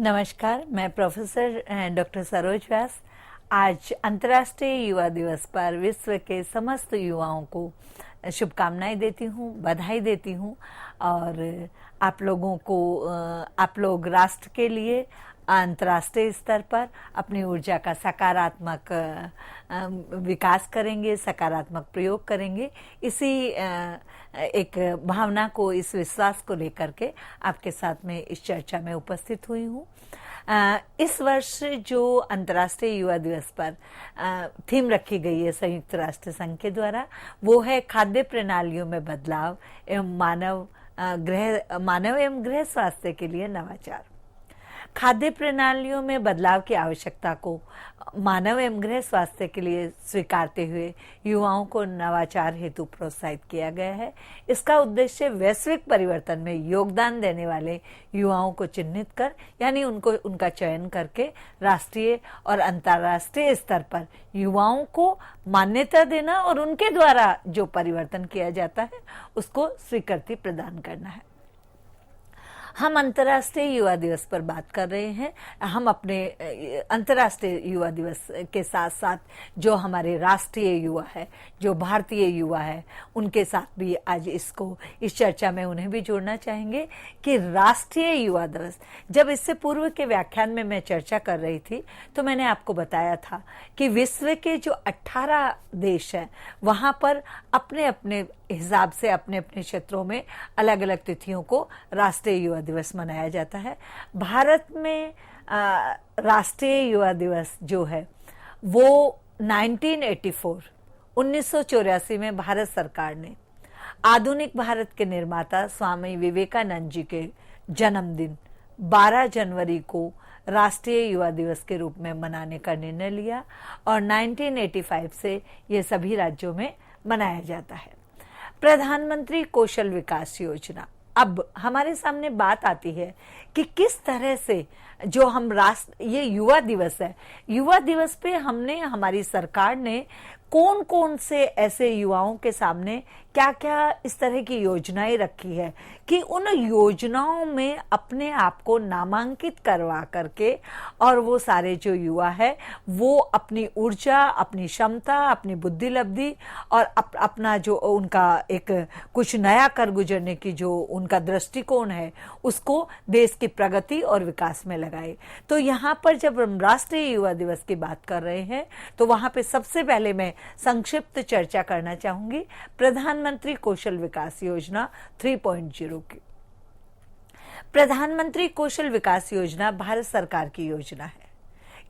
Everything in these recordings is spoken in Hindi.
नमस्कार, मैं प्रोफेसर डॉक्टर सरोज व्यास आज अंतर्राष्ट्रीय युवा दिवस पर विश्व के समस्त युवाओं को शुभकामनाएं देती हूँ, बधाई देती हूँ और आप लोगों को आप लोग राष्ट्र के लिए अंतर्राष्ट्रीय स्तर पर अपनी ऊर्जा का सकारात्मक विकास करेंगे, सकारात्मक प्रयोग करेंगे। इसी एक भावना को, इस विश्वास को लेकर के आपके साथ में इस चर्चा में उपस्थित हुई हूँ। इस वर्ष जो अंतर्राष्ट्रीय युवा दिवस पर थीम रखी गई है संयुक्त राष्ट्र संघ के द्वारा, वो है खाद्य प्रणालियों में बदलाव एवं मानव एवं गृह स्वास्थ्य के लिए नवाचार। खाद्य प्रणालियों में बदलाव की आवश्यकता को मानव एवं गृह स्वास्थ्य के लिए स्वीकारते हुए युवाओं को नवाचार हेतु प्रोत्साहित किया गया है। इसका उद्देश्य वैश्विक परिवर्तन में योगदान देने वाले युवाओं को चिन्हित कर, यानी उनका चयन करके राष्ट्रीय और अंतर्राष्ट्रीय स्तर पर युवाओं को मान्यता देना और उनके द्वारा जो परिवर्तन किया जाता है उसको स्वीकृति प्रदान करना है। हम अंतर्राष्ट्रीय युवा दिवस पर बात कर रहे हैं। हम अपने अंतर्राष्ट्रीय युवा दिवस के साथ साथ जो हमारे राष्ट्रीय युवा है, जो भारतीय युवा है, उनके साथ भी आज इस चर्चा में उन्हें भी जोड़ना चाहेंगे कि राष्ट्रीय युवा दिवस, जब इससे पूर्व के व्याख्यान में मैं चर्चा कर रही थी तो मैंने आपको बताया था कि विश्व के जो 18 देश हैं वहां पर अपने अपने हिसाब से अपने अपने क्षेत्रों में अलग अलग तिथियों को राष्ट्रीय युवा दिवस मनाया जाता है। भारत में राष्ट्रीय युवा दिवस जो है वो 1984 में भारत सरकार ने आधुनिक भारत के निर्माता स्वामी विवेकानंद जी के जन्मदिन 12 जनवरी को राष्ट्रीय युवा दिवस के रूप में मनाने का निर्णय लिया और 1985 से ये सभी राज्यों में मनाया जाता है। प्रधानमंत्री कौशल विकास योजना, अब हमारे सामने बात आती है कि किस तरह से जो हम ये युवा दिवस है, युवा दिवस पे हमारी सरकार ने कौन कौन से ऐसे युवाओं के सामने क्या क्या इस तरह की योजनाएं रखी है कि उन योजनाओं में अपने आप को नामांकित करवा करके और वो सारे जो युवा है वो अपनी ऊर्जा, अपनी क्षमता, अपनी बुद्धि लब्धि और अपना जो उनका एक कुछ नया कर गुजरने की जो उनका दृष्टिकोण है उसको देश की प्रगति और विकास में लगाए। तो यहाँ पर जब हम राष्ट्रीय युवा दिवस की बात कर रहे हैं तो वहां पे सबसे पहले मैं संक्षिप्त चर्चा करना चाहूंगी प्रधानमंत्री कौशल विकास योजना 3.0 की। प्रधानमंत्री कौशल विकास योजना भारत सरकार की योजना है।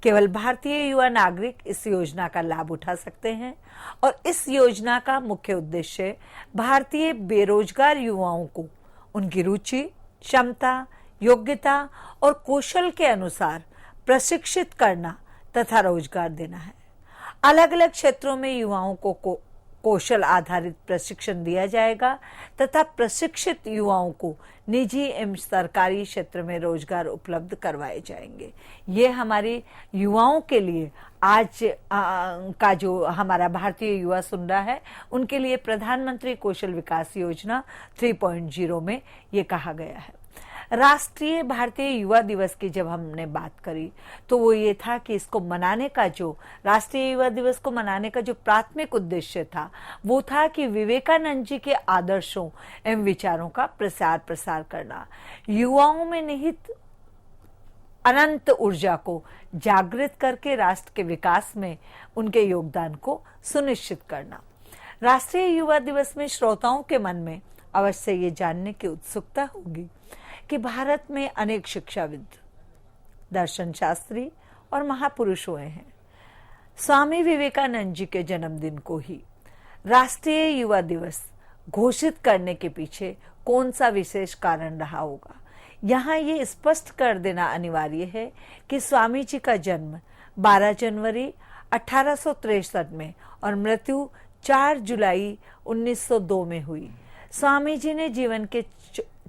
केवल भारतीय युवा नागरिक इस योजना का लाभ उठा सकते हैं और इस योजना का मुख्य उद्देश्य भारतीय बेरोजगार युवाओं को उनकी रुचि, क्षमता, योग्यता और कौशल के अनुसार प्रशिक्षित करना तथा रोजगार देना है। अलग अलग क्षेत्रों में युवाओं को कौशल आधारित प्रशिक्षण दिया जाएगा तथा प्रशिक्षित युवाओं को निजी एवं सरकारी क्षेत्र में रोजगार उपलब्ध करवाए जाएंगे। ये हमारी युवाओं के लिए आज का जो हमारा भारतीय युवा सुन रहा है उनके लिए प्रधानमंत्री कौशल विकास योजना 3.0 में ये कहा गया है। राष्ट्रीय भारतीय युवा दिवस की जब हमने बात करी तो वो ये था कि इसको मनाने का जो राष्ट्रीय युवा दिवस को मनाने का जो प्राथमिक उद्देश्य था वो था कि विवेकानंद जी के आदर्शों एवं विचारों का प्रसार करना, युवाओं में निहित अनंत ऊर्जा को जागृत करके राष्ट्र के विकास में उनके योगदान को सुनिश्चित करना। राष्ट्रीय युवा दिवस में श्रोताओं के मन में अवश्य ये जानने की उत्सुकता होगी कि भारत में अनेक शिक्षाविद, दर्शन शास्त्री और महापुरुष हुए हैं। स्वामी विवेकानंद जी के जन्मदिन को ही राष्ट्रीय युवा दिवस घोषित करने के पीछे कौन सा विशेष कारण रहा होगा। यहाँ ये स्पष्ट कर देना अनिवार्य है कि स्वामी जी का जन्म 12 जनवरी 1863 में और मृत्यु 4 जुलाई 1902 में हुई। स्वामी जी ने जीवन के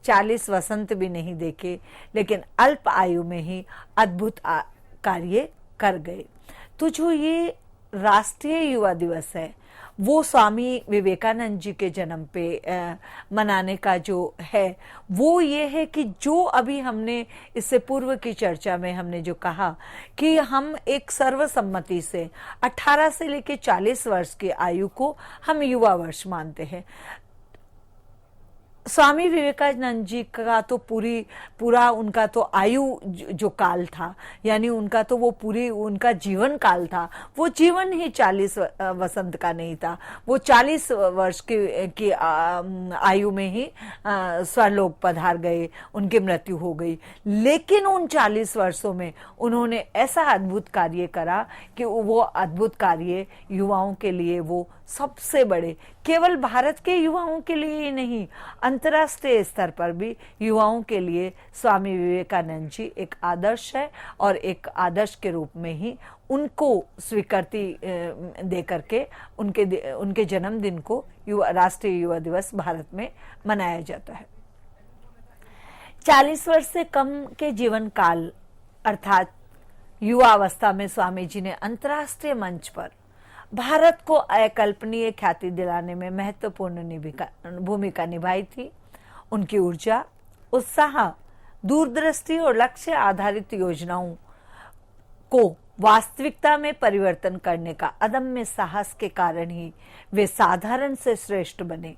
40 वसंत भी नहीं देखे, लेकिन अल्प आयु में ही अद्भुत कार्य कर गए। तो जो ये राष्ट्रीय युवा दिवस है वो स्वामी विवेकानंद जी के जन्म पे मनाने का जो है वो ये है कि जो अभी हमने इससे पूर्व की चर्चा में हमने जो कहा कि हम एक सर्वसम्मति से 18 से लेकर 40 वर्ष की आयु को हम युवा वर्ष मानते हैं। स्वामी विवेकानंद जी का तो पूरा उनका तो आयु जो काल था, यानी उनका तो वो पूरी उनका जीवन काल था, वो जीवन ही 40 वसंत का नहीं था। वो 40 वर्ष की आयु में ही स्वरलोक पधार गए, उनकी मृत्यु हो गई। लेकिन उन 40 वर्षों में उन्होंने ऐसा अद्भुत कार्य करा कि वो अद्भुत कार्य युवाओं के लिए वो सबसे बड़े, केवल भारत के युवाओं के लिए ही नहीं, अंतर्राष्ट्रीय स्तर पर भी युवाओं के लिए स्वामी विवेकानंद जी एक आदर्श है। और एक आदर्श के रूप में ही उनको स्वीकृति दे करके उनके जन्मदिन को राष्ट्रीय युवा दिवस भारत में मनाया जाता है। 40 वर्ष से कम के जीवन काल अर्थात युवा अवस्था में स्वामी जी ने अंतर्राष्ट्रीय मंच पर भारत को अकल्पनीय ख्याति दिलाने में महत्वपूर्ण भूमिका निभाई थी। उनकी ऊर्जा, उत्साह, दूरदृष्टि और लक्ष्य आधारित योजनाओं को वास्तविकता में परिवर्तन करने का अदम्य साहस के कारण ही वे साधारण से श्रेष्ठ बने।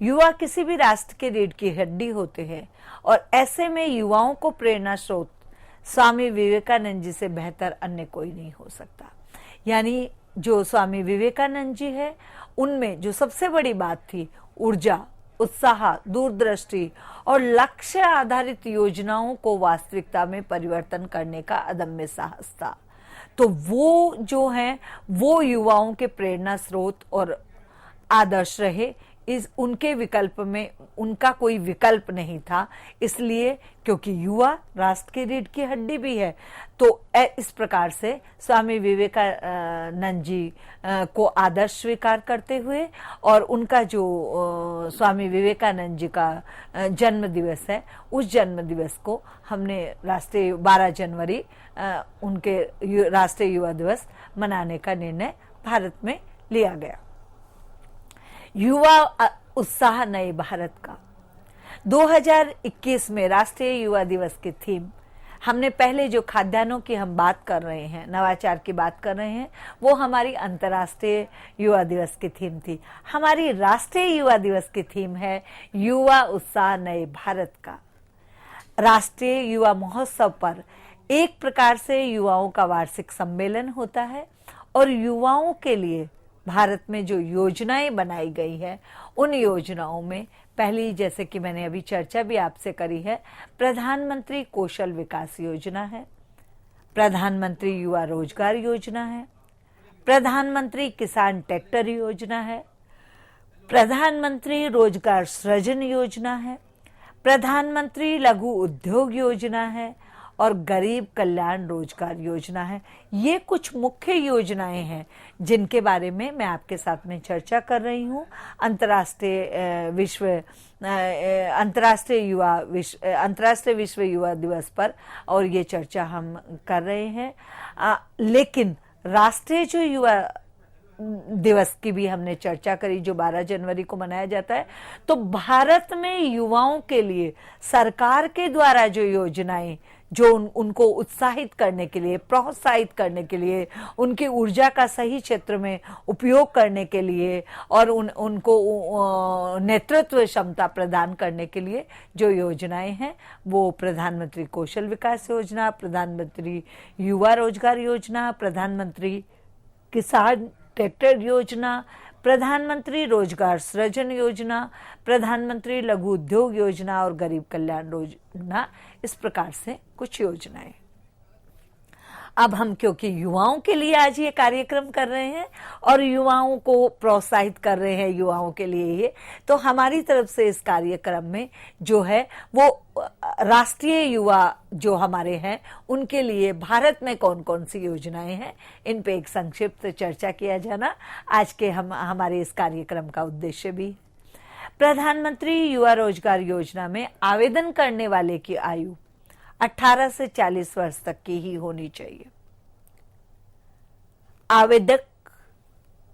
युवा किसी भी राष्ट्र के रीढ़ की हड्डी होते हैं और ऐसे में युवाओं को प्रेरणा स्रोत स्वामी विवेकानंद जी से बेहतर अन्य कोई नहीं हो सकता। यानी जो स्वामी विवेकानंद जी है उनमें जो सबसे बड़ी बात थी ऊर्जा, उत्साह, दूरदृष्टि और लक्ष्य आधारित योजनाओं को वास्तविकता में परिवर्तन करने का अदम्य साहस था। तो वो जो है वो युवाओं के प्रेरणा स्रोत और आदर्श रहे। इस उनके विकल्प में उनका कोई विकल्प नहीं था, इसलिए क्योंकि युवा राष्ट्र की रीढ़ की हड्डी भी है। तो इस प्रकार से स्वामी विवेकानंद जी को आदर्श स्वीकार करते हुए और उनका जो स्वामी विवेकानंद जी का जन्म दिवस है उस जन्म दिवस को हमने राष्ट्रीय 12 जनवरी उनके राष्ट्रीय युवा दिवस मनाने का निर्णय भारत में लिया गया। युवा उत्साह नए भारत का 2021 में राष्ट्रीय युवा दिवस की थीम, हमने पहले जो खाद्यान्नों की हम बात कर रहे हैं, नवाचार की बात कर रहे हैं, वो हमारी अंतर्राष्ट्रीय युवा दिवस की थीम थी। हमारी राष्ट्रीय युवा दिवस की थीम है युवा उत्साह नए भारत का। राष्ट्रीय युवा महोत्सव पर एक प्रकार से युवाओं का वार्षिक सम्मेलन होता है और युवाओं के लिए भारत में जो योजनाएं बनाई गई है उन योजनाओं में पहली, जैसे कि मैंने अभी चर्चा भी आपसे करी है, प्रधानमंत्री कौशल विकास योजना है, प्रधानमंत्री युवा रोजगार योजना है, प्रधानमंत्री किसान ट्रैक्टर योजना है, प्रधानमंत्री रोजगार सृजन योजना है, प्रधानमंत्री लघु उद्योग योजना है और गरीब कल्याण रोजगार योजना है। ये कुछ मुख्य योजनाएं हैं जिनके बारे में मैं आपके साथ में चर्चा कर रही हूँ। अंतर्राष्ट्रीय विश्व युवा दिवस पर और ये चर्चा हम कर रहे हैं। लेकिन राष्ट्रीय जो युवा दिवस की भी हमने चर्चा करी जो 12 जनवरी को मनाया जाता है। तो भारत में युवाओं के लिए सरकार के द्वारा जो योजनाएं जो उनको उत्साहित करने के लिए, प्रोत्साहित करने के लिए, उनकी ऊर्जा का सही क्षेत्र में उपयोग करने के लिए और उनको नेतृत्व क्षमता प्रदान करने के लिए जो योजनाएं हैं वो प्रधानमंत्री कौशल विकास योजना, प्रधानमंत्री युवा रोजगार योजना, प्रधानमंत्री किसान ट्रैक्टर योजना, प्रधानमंत्री रोजगार सृजन योजना, प्रधानमंत्री लघु उद्योग योजना और गरीब कल्याण योजना, इस प्रकार से कुछ योजनाएं। अब हम क्योंकि युवाओं के लिए आज ये कार्यक्रम कर रहे हैं और युवाओं को प्रोत्साहित कर रहे हैं युवाओं के लिए ये, तो हमारी तरफ से इस कार्यक्रम में जो है वो राष्ट्रीय युवा जो हमारे हैं उनके लिए भारत में कौन कौन सी योजनाएं हैं इन पे एक संक्षिप्त चर्चा किया जाना आज के हमारे इस कार्यक्रम का उद्देश्य भी। प्रधानमंत्री युवा रोजगार योजना में आवेदन करने वाले की आयु 18 से 40 वर्ष तक की ही होनी चाहिए। आवेदक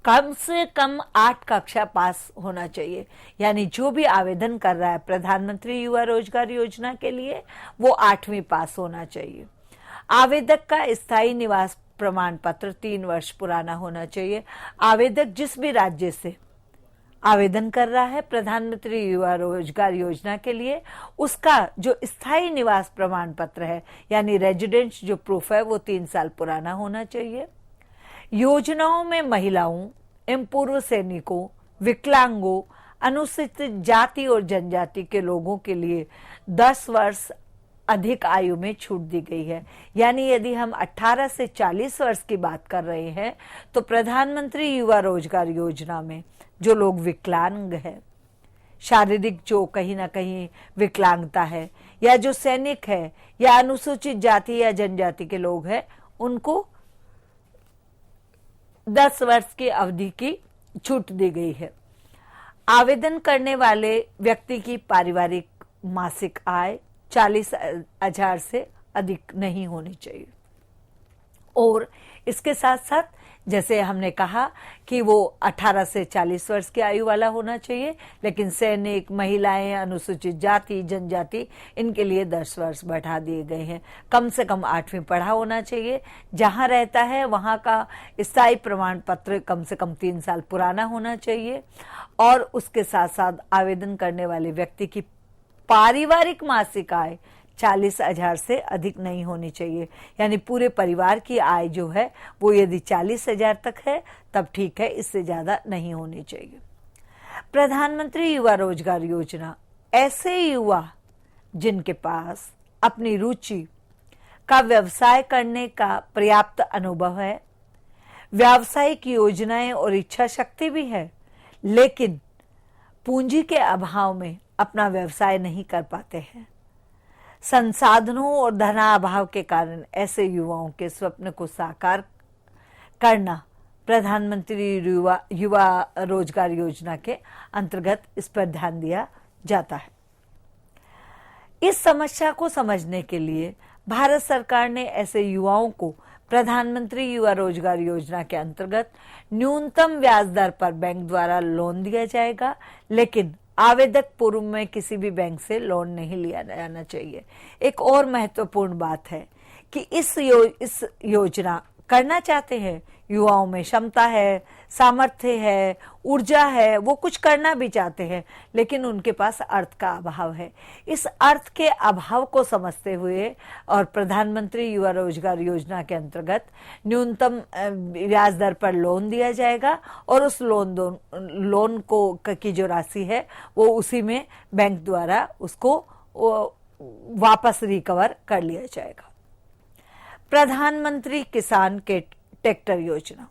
कम से कम 8 कक्षा पास होना चाहिए। यानी जो भी आवेदन कर रहा है प्रधानमंत्री युवा रोजगार योजना के लिए, वो 8वीं पास होना चाहिए। आवेदक का स्थायी निवास प्रमाण पत्र 3 वर्ष पुराना होना चाहिए। आवेदक जिस भी राज्य से आवेदन कर रहा है प्रधानमंत्री युवा रोजगार योजना के लिए, उसका जो स्थायी निवास प्रमाण पत्र है यानी रेजिडेंस जो प्रूफ है वो 3 साल पुराना होना चाहिए। योजनाओं में महिलाओं एवं पूर्व सैनिकों, विकलांगों, अनुसूचित जाति और जनजाति के लोगों के लिए 10 वर्ष अधिक आयु में छूट दी गई है। यानी यदि हम 18 से 40 वर्ष की बात कर रहे हैं तो प्रधानमंत्री युवा रोजगार योजना में जो लोग विकलांग है, शारीरिक जो कहीं ना कहीं विकलांगता है, या जो सैनिक है या अनुसूचित जाति या जनजाति के लोग हैं, उनको 10 वर्ष की अवधि की छूट दी गई है। आवेदन करने वाले व्यक्ति की पारिवारिक मासिक आय 40,000 से अधिक नहीं होनी चाहिए। और इसके साथ साथ जैसे हमने कहा कि वो 18 से 40 वर्ष की आयु वाला होना चाहिए, लेकिन सैनिक, महिलाएं, अनुसूचित जाति, जनजाति, इनके लिए 10 वर्ष बढ़ा दिए गए हैं। कम से कम 8वीं पढ़ा होना चाहिए। जहां रहता है वहां का स्थायी प्रमाण पत्र कम से कम 3 साल पुराना होना चाहिए। और उसके साथ साथ आवेदन करने वाले व्यक्ति की पारिवारिक मासिक आय 40,000 से अधिक नहीं होनी चाहिए। यानी पूरे परिवार की आय जो है वो यदि 40,000 तक है तब ठीक है, इससे ज्यादा नहीं होनी चाहिए। प्रधानमंत्री युवा रोजगार योजना ऐसे युवा जिनके पास अपनी रुचि का व्यवसाय करने का पर्याप्त अनुभव है, व्यावसायिक योजनाएं और इच्छा शक्ति भी है, लेकिन पूंजी के अभाव में अपना व्यवसाय नहीं कर पाते हैं। संसाधनों और धनाभाव के कारण ऐसे युवाओं के स्वप्न को साकार करना प्रधानमंत्री युवा रोजगार योजना के अंतर्गत इस पर ध्यान दिया जाता है। इस समस्या को समझने के लिए भारत सरकार ने ऐसे युवाओं को प्रधानमंत्री युवा रोजगार योजना के अंतर्गत न्यूनतम ब्याज दर पर बैंक द्वारा लोन दिया जाएगा, लेकिन आवेदक पूर्व में किसी भी बैंक से लोन नहीं लिया जाना चाहिए। एक और महत्वपूर्ण बात है कि इस योजना करना चाहते हैं, युवाओं में क्षमता है, सामर्थ्य है, ऊर्जा है, वो कुछ करना भी चाहते हैं, लेकिन उनके पास अर्थ का अभाव है। इस अर्थ के अभाव को समझते हुए और प्रधानमंत्री युवा रोजगार योजना के अंतर्गत न्यूनतम ब्याज दर पर लोन दिया जाएगा और उस लोन को की जो राशि है वो उसी में बैंक द्वारा उसको वापस रिकवर कर लिया जाएगा। प्रधानमंत्री किसान ट्रैक्टर योजना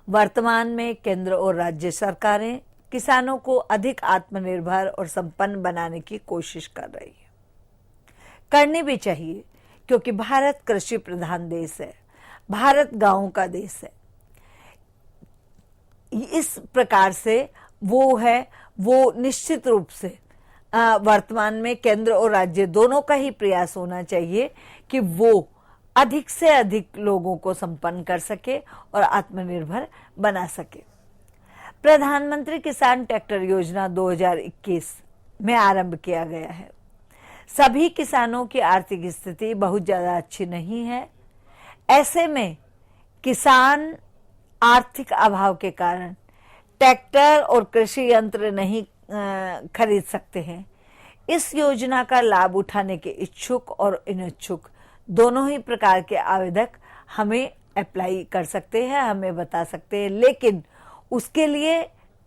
वर्तमान में केंद्र और राज्य सरकारें किसानों को अधिक आत्मनिर्भर और संपन्न बनाने की कोशिश कर रही है। करनी भी चाहिए, क्योंकि भारत कृषि प्रधान देश है, भारत गांवों का देश है। इस प्रकार से वो निश्चित रूप से वर्तमान में केंद्र और राज्य दोनों का ही प्रयास होना चाहिए कि वो अधिक से अधिक लोगों को संपन्न कर सके और आत्मनिर्भर बना सके। प्रधानमंत्री किसान ट्रैक्टर योजना 2021 में आरंभ किया गया है। सभी किसानों की आर्थिक स्थिति बहुत ज्यादा अच्छी नहीं है। ऐसे में किसान आर्थिक अभाव के कारण ट्रैक्टर और कृषि यंत्र नहीं खरीद सकते हैं। इस योजना का लाभ उठाने के इच्छुक और अनिच्छुक दोनों ही प्रकार के आवेदक हमें अप्लाई कर सकते हैं, हमें बता सकते हैं, लेकिन उसके लिए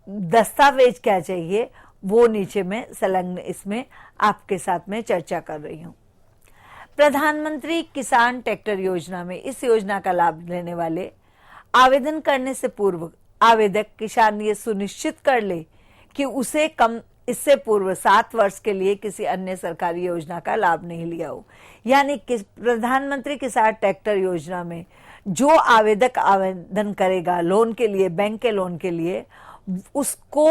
दस्तावेज क्या चाहिए वो नीचे में संलग्न इसमें आपके साथ में चर्चा कर रही हूं। प्रधानमंत्री किसान ट्रैक्टर योजना में इस योजना का लाभ लेने वाले आवेदन करने से पूर्व आवेदक किसान ये सुनिश्चित कर ले कि उसे इससे पूर्व 7 वर्ष के लिए किसी अन्य सरकारी योजना का लाभ नहीं लिया हो। यानी कि प्रधानमंत्री किसान ट्रैक्टर योजना में जो आवेदक आवेदन करेगा लोन के लिए, बैंक के लोन के लिए, उसको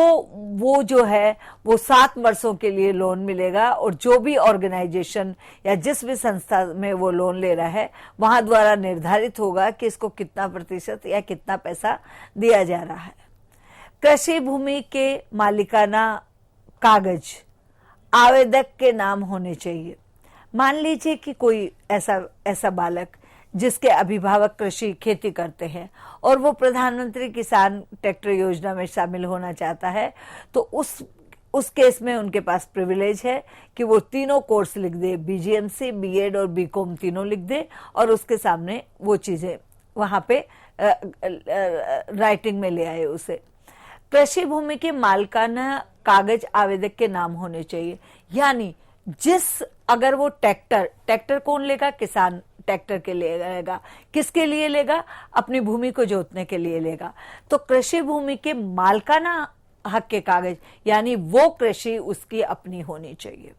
वो जो है वो 7 वर्षों के लिए लोन मिलेगा, और जो भी ऑर्गेनाइजेशन या जिस भी संस्था में वो लोन ले रहा है वहां द्वारा निर्धारित होगा कि इसको कितना प्रतिशत या कितना पैसा दिया जा रहा है। कृषि भूमि के मालिकाना कागज आवेदक के नाम होने चाहिए। मान लीजिए कि कोई ऐसा बालक जिसके अभिभावक कृषि खेती करते हैं और वो प्रधानमंत्री किसान ट्रैक्टर योजना में शामिल होना चाहता है, तो उस केस में उनके पास प्रिविलेज है कि वो तीनों कोर्स लिख दे, बीजीएमसी, बीएड और बीकॉम तीनों लिख दे, और उसके सामने वो चीजें वहां पे राइटिंग में ले आए उसे। कृषि भूमि के मालिकाना कागज आवेदक के नाम होने चाहिए, यानी अगर वो ट्रैक्टर कौन लेगा? किसान ट्रैक्टर के लिए लेगा। किसके लिए लेगा? अपनी भूमि को जोतने के लिए लेगा। तो कृषि भूमि के मालिकाना हक के कागज, यानी वो कृषि उसकी अपनी होनी चाहिए।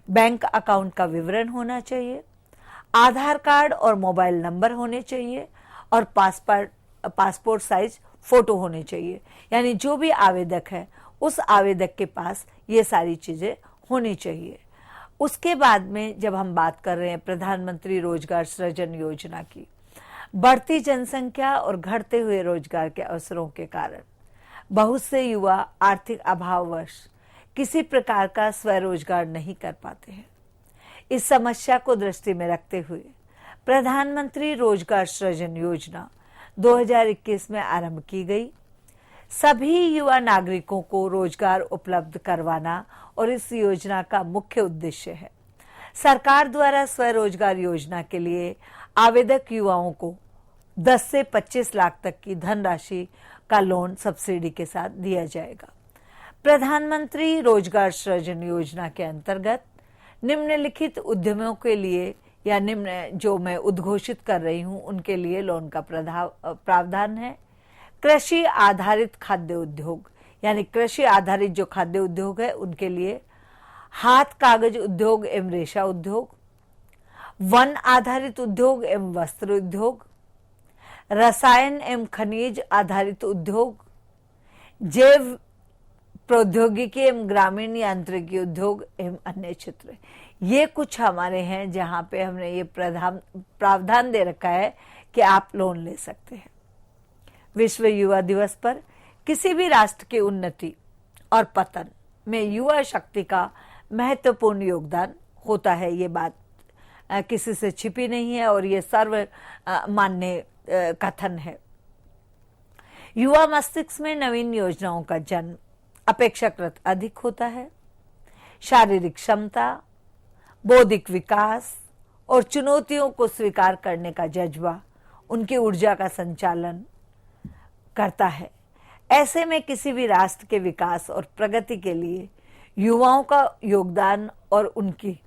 बैंक अकाउंट का विवरण होना चाहिए, आधार कार्ड और मोबाइल नंबर होने चाहिए, और पासपोर्ट साइज फोटो होने चाहिए। यानी जो भी आवेदक है उस आवेदक के पास ये सारी चीजें होनी चाहिए। उसके बाद में जब हम बात कर रहे हैं प्रधानमंत्री रोजगार सृजन योजना की, बढ़ती जनसंख्या और घटते हुए रोजगार के अवसरों के कारण बहुत से युवा आर्थिक अभाववश किसी प्रकार का स्वरोजगार नहीं कर पाते हैं। इस समस्या को दृष्टि में रखते हुए प्रधानमंत्री रोजगार सृजन योजना 2021 में आरंभ की गई। सभी युवा नागरिकों को रोजगार उपलब्ध करवाना और इस योजना का मुख्य उद्देश्य है। सरकार द्वारा स्वरोजगार योजना के लिए आवेदक युवाओं को 10 से 25 लाख तक की धनराशि का लोन सब्सिडी के साथ दिया जाएगा। प्रधानमंत्री रोजगार सृजन योजना के अंतर्गत निम्नलिखित उद्यमों के लिए या निम्न जो मैं उद्घोषित कर रही हूं उनके लिए लोन का प्रावधान है। कृषि आधारित खाद्य उद्योग, यानी कृषि आधारित जो खाद्य उद्योग है उनके लिए हाथ कागज उद्योग एवं रेशा उद्योग, वन आधारित उद्योग एवं वस्त्र उद्योग, रसायन एवं खनिज आधारित उद्योग, जैव प्रौद्योगिकी एवं ग्रामीण यांत्रिकी उद्योग एवं अन्य क्षेत्र। ये कुछ हमारे हैं जहां पे हमने ये प्रावधान दे रखा है कि आप लोन ले सकते हैं। विश्व युवा दिवस पर किसी भी राष्ट्र की उन्नति और पतन में युवा शक्ति का महत्वपूर्ण योगदान होता है। ये बात किसी से छिपी नहीं है और ये सर्व मान्य कथन है। युवा मस्तिष्क में नवीन योजनाओं का जन्म अपेक्षाकृत अधिक होता है। शारीरिक क्षमता, बौद्धिक विकास और चुनौतियों को स्वीकार करने का जज्बा उनकी ऊर्जा का संचालन करता है। ऐसे में किसी भी राष्ट्र के विकास और प्रगति के लिए युवाओं का योगदान और उनकी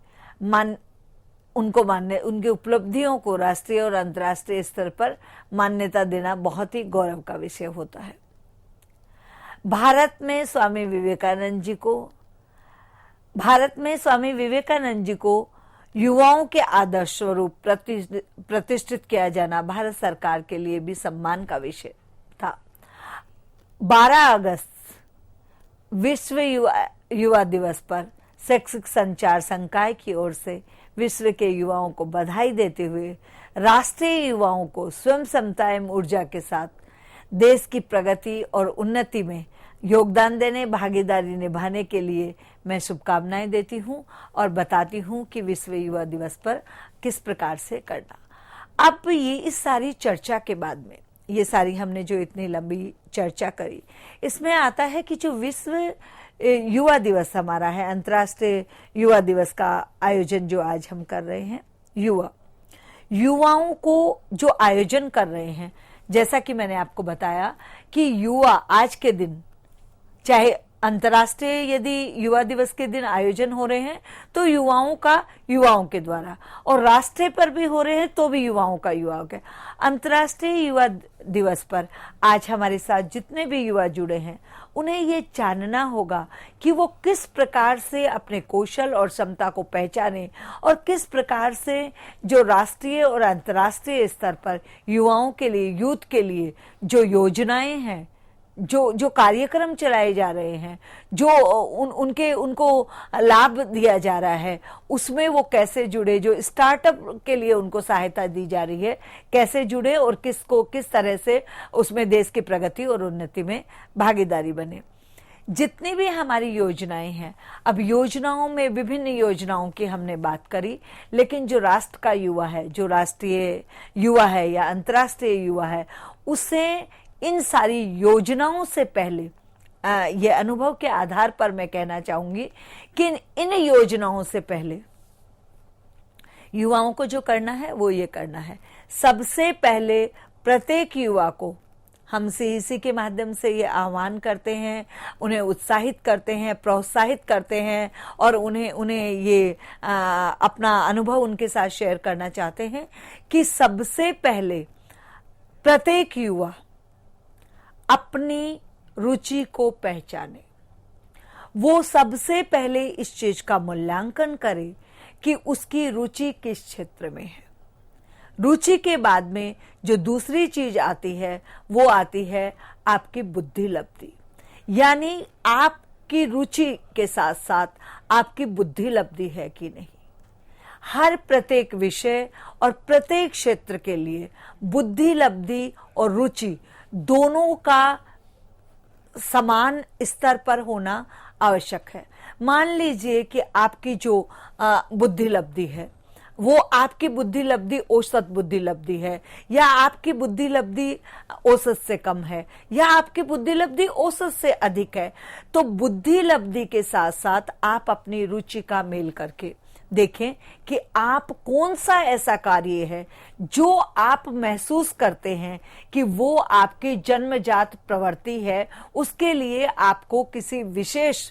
उपलब्धियों को राष्ट्रीय और अंतर्राष्ट्रीय स्तर पर मान्यता देना बहुत ही गौरव का विषय होता है। भारत में स्वामी विवेकानंद जी को युवाओं के आदर्श स्वरूप प्रतिष्ठित किया जाना भारत सरकार के लिए भी सम्मान का विषय था। 12 अगस्त विश्व युवा दिवस पर शैक्षिक संचार संकाय की ओर से विश्व के युवाओं को बधाई देते हुए राष्ट्रीय युवाओं को स्वयं क्षमता एवं ऊर्जा के साथ देश की प्रगति और उन्नति में योगदान देने, भागीदारी निभाने के लिए मैं शुभकामनाएं देती हूं और बताती हूं कि विश्व युवा दिवस पर किस प्रकार से करना। अब ये इस सारी चर्चा के बाद में, ये सारी हमने जो इतनी लंबी चर्चा करी, इसमें आता है कि जो विश्व युवा दिवस हमारा है, अंतर्राष्ट्रीय युवा दिवस का आयोजन जो आज हम कर रहे हैं, युवाओं को जो आयोजन कर रहे हैं, जैसा कि मैंने आपको बताया कि युवा आज के दिन, चाहे अंतर्राष्ट्रीय यदि युवा दिवस के दिन आयोजन हो रहे हैं तो युवाओं के द्वारा, और राष्ट्रीय पर भी हो रहे हैं तो भी युवाओं के। अंतर्राष्ट्रीय युवा दिवस पर आज हमारे साथ जितने भी युवा जुड़े हैं उन्हें ये जानना होगा कि वो किस प्रकार से अपने कौशल और क्षमता को पहचाने और किस प्रकार से जो राष्ट्रीय और अंतर्राष्ट्रीय स्तर पर युवाओं के लिए, यूथ के लिए जो योजनाएं हैं, जो कार्यक्रम चलाए जा रहे हैं, जो उनको लाभ दिया जा रहा है, उसमें वो कैसे जुड़े, जो स्टार्टअप के लिए उनको सहायता दी जा रही है कैसे जुड़े और किस तरह से उसमें देश की प्रगति और उन्नति में भागीदारी बने। जितनी भी हमारी योजनाएं हैं, अब योजनाओं में विभिन्न योजनाओं की हमने बात करी, लेकिन जो राष्ट्र का युवा है, जो राष्ट्रीय युवा है या अंतर्राष्ट्रीय युवा है, उसे इन सारी योजनाओं से पहले ये अनुभव के आधार पर मैं कहना चाहूंगी कि इन योजनाओं से पहले युवाओं को जो करना है वो ये करना है, सबसे पहले प्रत्येक युवा को हम CEC के माध्यम से ये आह्वान करते हैं, उन्हें उत्साहित करते हैं, प्रोत्साहित करते हैं और उन्हें ये अपना अनुभव उनके साथ शेयर करना चाहते हैं कि सबसे पहले प्रत्येक युवा अपनी रुचि को पहचाने। वो सबसे पहले इस चीज का मूल्यांकन करे कि उसकी रुचि किस क्षेत्र में है। रुचि के बाद में जो दूसरी चीज आती है वो आती है आपकी बुद्धि लब्धि, यानी आपकी रुचि के साथ साथ आपकी बुद्धि लब्धि है कि नहीं। हर प्रत्येक विषय और प्रत्येक क्षेत्र के लिए बुद्धि लब्धि और रुचि दोनों का समान स्तर पर होना आवश्यक है। मान लीजिए कि आपकी जो बुद्धि लब्धि है वो आपकी बुद्धि लब्धि औसत बुद्धि लब्धि है, या आपकी बुद्धि लब्धि औसत से कम है, या आपकी बुद्धि लब्धि औसत से अधिक है, तो बुद्धि लब्धि के साथ साथ आप अपनी रुचि का मेल करके देखें कि आप कौन सा ऐसा कार्य है जो आप महसूस करते हैं कि वो आपकी जन्मजात प्रवृत्ति है, उसके लिए आपको किसी विशेष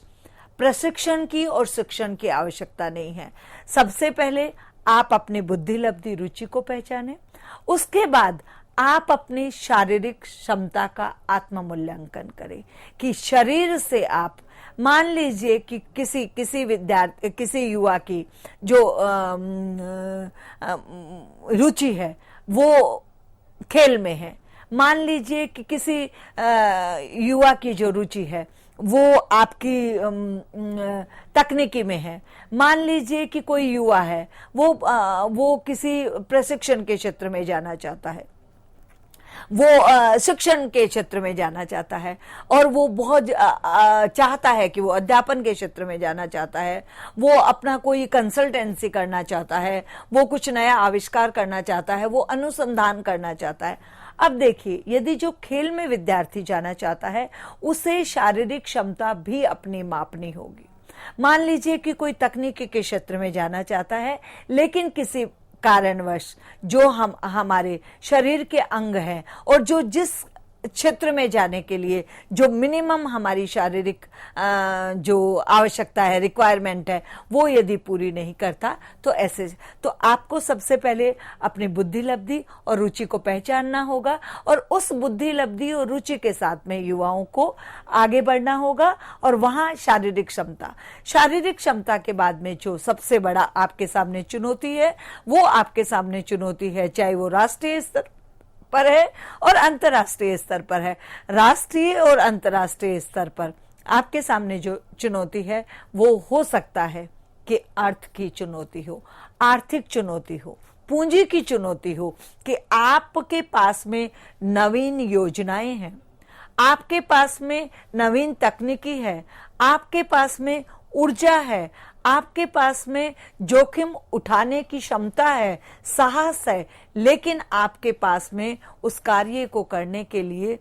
प्रशिक्षण की और शिक्षण की आवश्यकता नहीं है। सबसे पहले आप अपनी बुद्धि लब्धि रुचि को पहचानें, उसके बाद आप अपनी शारीरिक क्षमता का आत्म मूल्यांकन करें कि शरीर से आप, मान लीजिए कि किसी विद्यार्थी, किसी युवा की जो रुचि है वो खेल में है, मान लीजिए कि किसी युवा की जो रुचि है वो आपकी तकनीकी में है, मान लीजिए कि कोई युवा है वो किसी प्रशिक्षण के क्षेत्र में जाना चाहता है, वो शिक्षण के क्षेत्र में जाना चाहता है और वो बहुत चाहता है कि वो अध्यापन के क्षेत्र में जाना चाहता है, वो अपना कोई कंसल्टेंसी करना चाहता है, वो कुछ नया आविष्कार करना चाहता है, वो अनुसंधान करना चाहता है। अब देखिए, यदि जो खेल में विद्यार्थी जाना चाहता है उसे शारीरिक क्षमता भी अपनी मापनी होगी। मान लीजिए कि कोई तकनीकी के क्षेत्र में जाना चाहता है, लेकिन किसी कारणवश जो हमारे शरीर के अंग हैं और जो जिस क्षेत्र में जाने के लिए जो मिनिमम हमारी शारीरिक जो आवश्यकता है, रिक्वायरमेंट है, वो यदि पूरी नहीं करता तो आपको सबसे पहले अपनी बुद्धि लब्धि और रुचि को पहचानना होगा और उस बुद्धि लब्धि और रुचि के साथ में युवाओं को आगे बढ़ना होगा। और वहां शारीरिक क्षमता के बाद में जो सबसे बड़ा आपके सामने चुनौती है वो आपके सामने चुनौती है, चाहे वो राष्ट्रीय स्तर पर है और अंतर्राष्ट्रीय स्तर पर है। राष्ट्रीय और अंतर्राष्ट्रीय स्तर पर आपके सामने जो चुनौती है वो हो सकता है कि अर्थ की चुनौती हो, आर्थिक चुनौती हो, पूंजी की चुनौती हो, कि आपके पास में नवीन योजनाएं हैं, आपके पास में नवीन तकनीकी है, आपके पास में ऊर्जा है, आपके पास में जोखिम उठाने की क्षमता है, साहस है, लेकिन आपके पास में उस कार्य को करने के लिए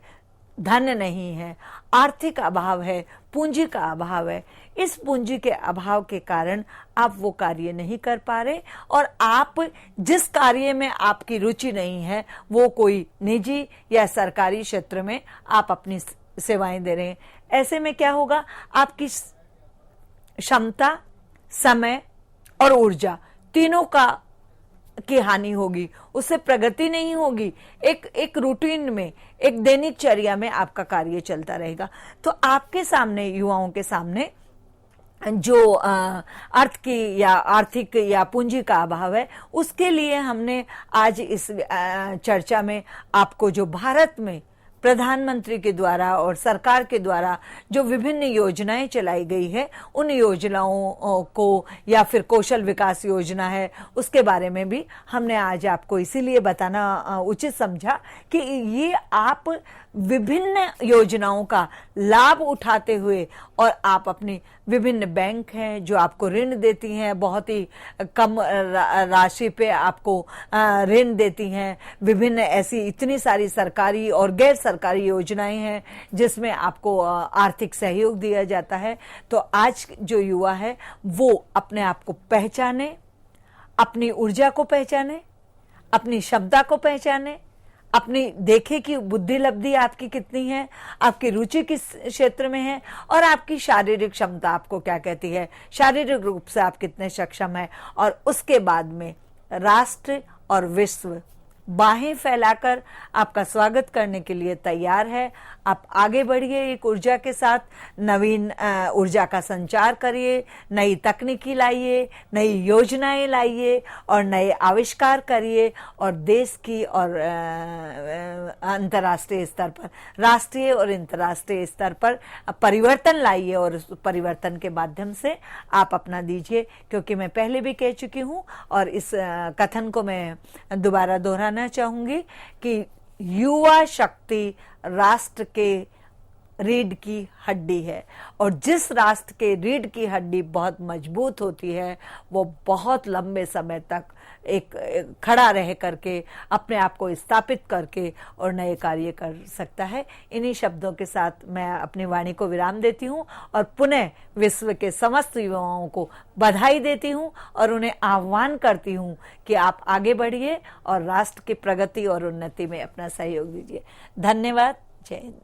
धन नहीं है, आर्थिक अभाव है, पूंजी का अभाव है। इस पूंजी के अभाव के कारण आप वो कार्य नहीं कर पा रहे और आप जिस कार्य में आपकी रुचि नहीं है वो कोई निजी या सरकारी क्षेत्र में आप अपनी सेवाएं दे रहे हैं। ऐसे में क्या होगा, आपकी क्षमता, समय और ऊर्जा तीनों की हानि होगी, उससे प्रगति नहीं होगी। एक रूटीन में, एक दैनिकचर्या में आपका कार्य चलता रहेगा। तो आपके सामने, युवाओं के सामने जो अर्थ की या आर्थिक या पूंजी का अभाव है, उसके लिए हमने आज इस चर्चा में आपको जो भारत में प्रधानमंत्री के द्वारा और सरकार के द्वारा जो विभिन्न योजनाएं चलाई गई है, उन योजनाओं को या फिर कौशल विकास योजना है, उसके बारे में भी हमने आज आपको इसीलिए बताना उचित समझा कि ये आप विभिन्न योजनाओं का लाभ उठाते हुए और आप अपनी विभिन्न बैंक हैं जो आपको ऋण देती हैं, बहुत ही कम राशि पे आपको ऋण देती हैं। विभिन्न ऐसी इतनी सारी सरकारी और गैर सरकारी योजनाएं हैं जिसमें आपको आर्थिक सहयोग दिया जाता है। तो आज जो युवा है वो अपने आप को पहचाने, अपनी ऊर्जा को पहचाने, अपनी क्षमता को पहचाने, अपनी देखे कि बुद्धि लब्धि आपकी कितनी है, आपकी रुचि किस क्षेत्र में है और आपकी शारीरिक क्षमता आपको क्या कहती है, शारीरिक रूप से आप कितने सक्षम है। और उसके बाद में राष्ट्र और विश्व बाहें फैलाकर आपका स्वागत करने के लिए तैयार है। आप आगे बढ़िए एक ऊर्जा के साथ, नवीन ऊर्जा का संचार करिए, नई तकनीकी लाइए, नई योजनाएं लाइए और नए आविष्कार करिए और देश की और अंतर्राष्ट्रीय स्तर पर, राष्ट्रीय और अंतर्राष्ट्रीय स्तर पर परिवर्तन लाइए और उस परिवर्तन के माध्यम से आप अपना दीजिए। क्योंकि मैं पहले भी कह चुकी हूँ और इस कथन को मैं दोबारा दोहराना चाहूंगी कि युवा शक्ति राष्ट्र के रीढ़ की हड्डी है और जिस राष्ट्र के रीढ़ की हड्डी बहुत मजबूत होती है वो बहुत लंबे समय तक एक खड़ा रह करके अपने आप को स्थापित करके और नए कार्य कर सकता है। इन्हीं शब्दों के साथ मैं अपनी वाणी को विराम देती हूँ और पुनः विश्व के समस्त युवाओं को बधाई देती हूँ और उन्हें आह्वान करती हूँ कि आप आगे बढ़िए और राष्ट्र की प्रगति और उन्नति में अपना सहयोग दीजिए। धन्यवाद। जय हिंद।